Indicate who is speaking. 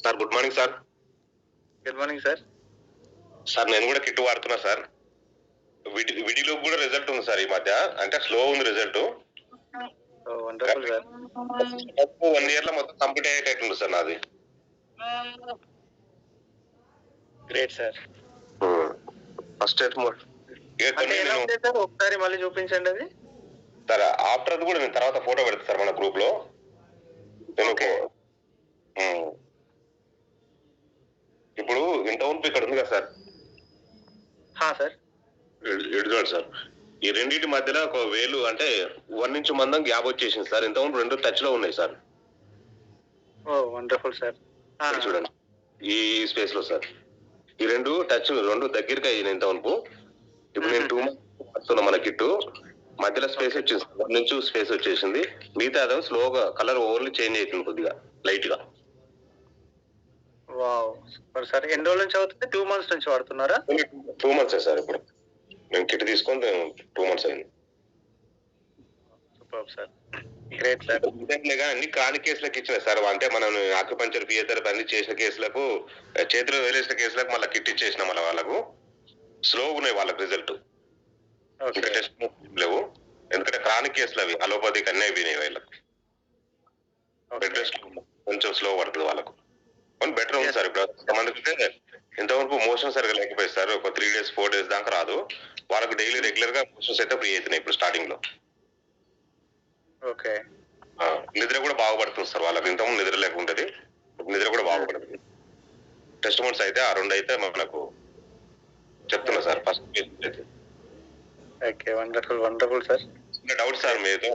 Speaker 1: Sir good morning sir.
Speaker 2: Good morning sir.
Speaker 1: Sir నేను కూడా kit వాడుతున్నా సార్. విడిలో కూడా రిజల్ట్ ఉంది సార్ ఈ మధ్య. అంటే స్లో ఉంది రిజల్ట్.
Speaker 2: Wonderful sir.
Speaker 1: 1 year లో మొత్తం కంప్లీట్ అయ్యేటట్టుంది సార్ నాది.
Speaker 2: Great sir.
Speaker 1: ఫస్ట్
Speaker 2: ఒకసారి మళ్ళీ చూపించండి అది
Speaker 1: సార్. ఆఫ్టర్ అది కూడా నేను తర్వాత ఫోటో పెడతా సార్ మన గ్రూప్ లో. ఇప్పుడు ఇంత ఉంపు ఇక్కడ ఉంది కదా సార్.
Speaker 2: Sir
Speaker 1: ఎడుజోడు sir. ఈ రెండింటి మధ్యలో ఒక వేలు అంటే 1 ఇంచ్ మందం గ్యాప్ వచ్చేసింది సార్. ఇంత ఉంపు 2 టచ్ లో ఉన్నాయి సార్.
Speaker 2: Wonderful sir.
Speaker 1: చూడండి ఈ స్పేస్ లో సార్. ఈ 2 టచ్ 2 దగ్గరికి అయ్యింది ఇంత ఉంపు. ఇప్పుడు నేను 2 months పడుతున్నా మన కిట్టు. మధ్యలో స్పేస్ వచ్చింది, 1 ఇంచ్ స్పేస్ వచ్చేసింది. మిగతా అదే స్లోగా కలర్ ఓన్లీ చేంజ్ అవుతుంది కొద్దిగా లైట్ గా.
Speaker 2: సార్ ఎన్ని రోజుల నుంచి అవుతుంది? 2 months నుంచి వాడుతున్నారా?
Speaker 1: 2 months సార్. ఇప్పుడు నేను కిట్ తీసుకొని 2 months అయింది.
Speaker 2: Super sir. Great sir.
Speaker 1: అన్ని కాని కేసులకు ఇచ్చిన సార్. అంటే మనం ఆక్యుపంచర్ ఫిజియోథెరపీ అన్ని చేసిన కేసులకు, చేతిలో వేలేసిన కేసులకు మళ్ళీ కిట్ ఇచ్చేసిన మళ్ళీ వాళ్ళకు స్లోగా ఉన్నాయి వాళ్ళకి రిజల్ట్. టెస్ట్ లేవు ఎందుకంటే క్రానిక్ కేసులు అవి అలోపతికి అన్నీ అయిపోయినాయి వాళ్ళకి. బెడ్ రెస్ట్ కొంచెం స్లో పడుతుంది వాళ్ళకు. బెటర్ ఉంది సార్. ఇప్పుడు కొంతమందికి ఇంతవరకు మోషన్ సరిగా లేకపోయింది సార్. ఒక 3 days 4 days దాకా రాదు. వాళ్ళకు డైలీ రెగ్యులర్ గా మోషన్స్ అయితే ఫ్రీ అవుతున్నాయి ఇప్పుడు స్టార్టింగ్ లో.
Speaker 2: ఓకే.
Speaker 1: నిద్ర కూడా బాగుపడుతుంది సార్ వాళ్ళకి. ఇంతకుముందు నిద్ర లేకుంటది, నిద్ర కూడా బాగుపడుతుంది. టెస్ట్ మంత్స్ అయితే ఆ 2 అయితే మనకు చెప్తున్నా సార్. ఫస్ట్ అయితే
Speaker 2: okay. Wonderful wonderful sir.
Speaker 1: Doubt sir మీరు